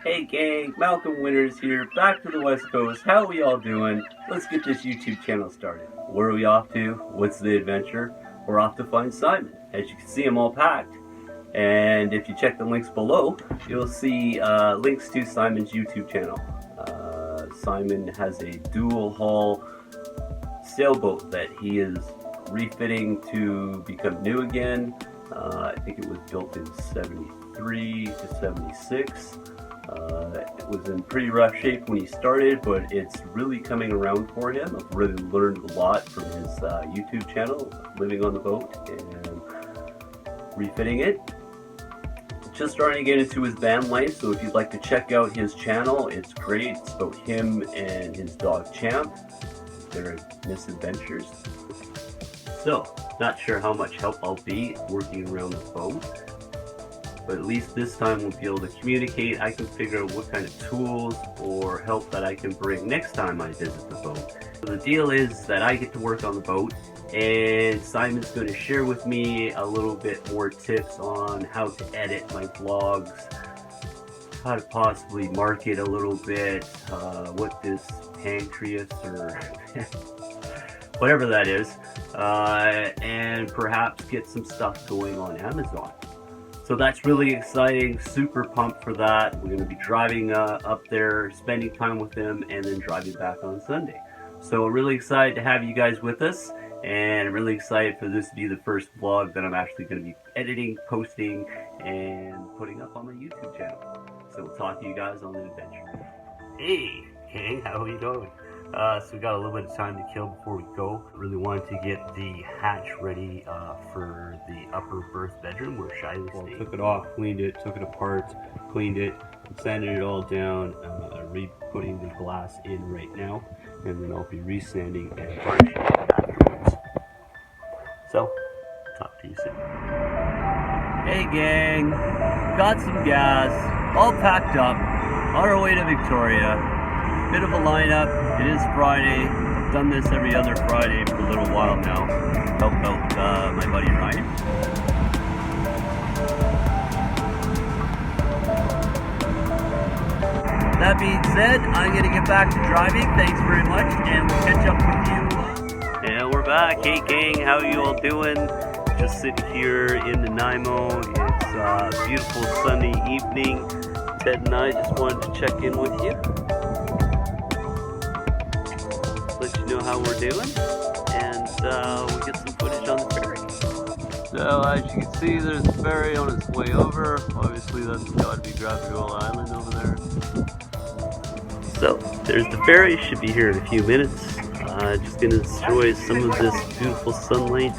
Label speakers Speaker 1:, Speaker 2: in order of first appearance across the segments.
Speaker 1: Hey gang, Malcolm Winters here, back to the West Coast. How are we all doing? Let's get this YouTube channel started. Where are we off to? What's the adventure? We're off to find Simon. As you can see, I'm all packed. And if you check the links below, you'll see links to Simon's YouTube channel. Simon has a dual hull sailboat that he is refitting to become new again. I think it was built in 73 to 76. It was in pretty rough shape when he started, but it's really coming around for him. I've really learned a lot from his YouTube channel, living on the boat and refitting it. Just starting to get into his van life, so if you'd like to check out his channel, it's great. It's about him and his dog Champ, their misadventures. So, not sure how much help I'll be working around the boat, but at least this time we'll be able to communicate. I can figure out what kind of tools or help that I can bring next time I visit the boat. So the deal is that I get to work on the boat, and Simon's going to share with me a little bit more tips on how to edit my vlogs, how to possibly market a little bit, what this pancreas or whatever that is, and perhaps get some stuff going on Amazon. So that's really exciting, super pumped for that. We're going to be driving up there, spending time with them, and then driving back on Sunday. So I'm really excited to have you guys with us, and I'm really excited for this to be the first vlog that I'm actually going to be editing, posting, and putting up on my YouTube channel. So we'll talk to you guys on the adventure. Hey, gang, how are you doing? So we got a little bit of time to kill before we go. Really wanted to get the hatch ready for the upper berth bedroom where Shiloh's staying. Took it off, cleaned it, took it apart, cleaned it, sanded it all down, re-putting the glass in right now, and then I'll be re-sanding and varnishing it afterwards. So, talk to you soon. Hey gang, got some gas, all packed up, on our way to Victoria. Bit of a lineup. It is Friday. I've done this every other Friday for a little while now. Help out my buddy Ryan. That being said, I'm going to get back to driving. Thanks very much, and we'll catch up with you. And we're back. Hey gang, how are you all doing? Just sitting here in Nanaimo. It's a beautiful sunny evening. Ted and I just wanted to check in with you. Let you know how we're doing, and we'll get some footage on the ferry. So as you can see, there's the ferry on its way over. Obviously that's got to be Galliano Island over there. So there's the ferry, should be here in a few minutes. Just gonna enjoy some of this beautiful sunlight,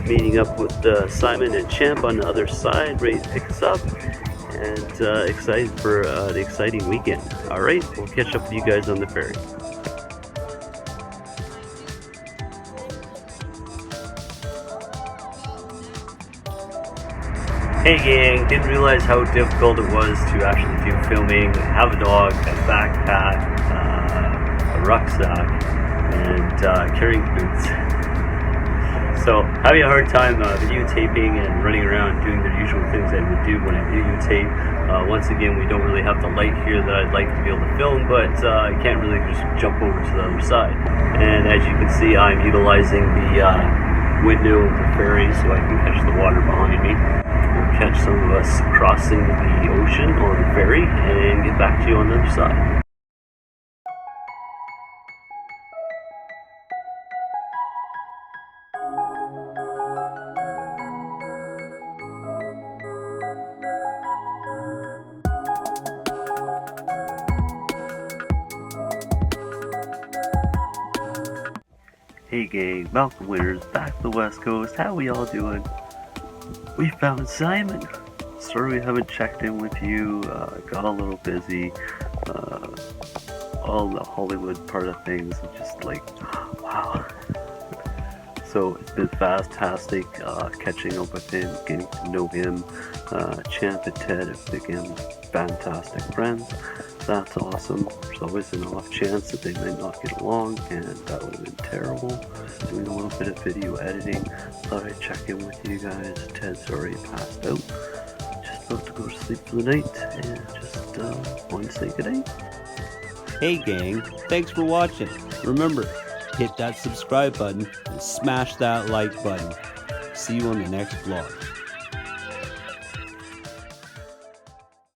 Speaker 1: meeting up with Simon and Champ on the other side, ready to pick us up, and excited for an exciting weekend. Alright, we'll catch up with you guys on the ferry. Hey gang, didn't realize how difficult it was to actually do filming, have a dog, a backpack, a rucksack, and carrying boots. So having a hard time videotaping and running around doing the usual things I would do when I videotape. Once again, we don't really have the light here that I'd like to be able to film, but I can't really just jump over to the other side. And as you can see, I'm utilizing the window of the ferry so I can catch the water behind me. We'll catch some of us crossing the ocean on the ferry and get back to you on the other side. Hey gang, Malcolm Winters, back to the West Coast. How we all doing? We found Simon. Sorry we haven't checked in with you. Got a little busy. All the Hollywood part of things, just like, wow. So it's been fantastic catching up with him, getting to know him. Champ and Ted have become fantastic friends. That's awesome. There's always an off chance that they might not get along, and that would have been terrible. Doing a little bit of video editing. Thought I'd check in with you guys. Ted's already passed out. Just about to go to sleep for the night and just want to say goodnight.
Speaker 2: Hey gang, thanks for watching. Remember, hit that subscribe button and smash that like button. See you on the next vlog.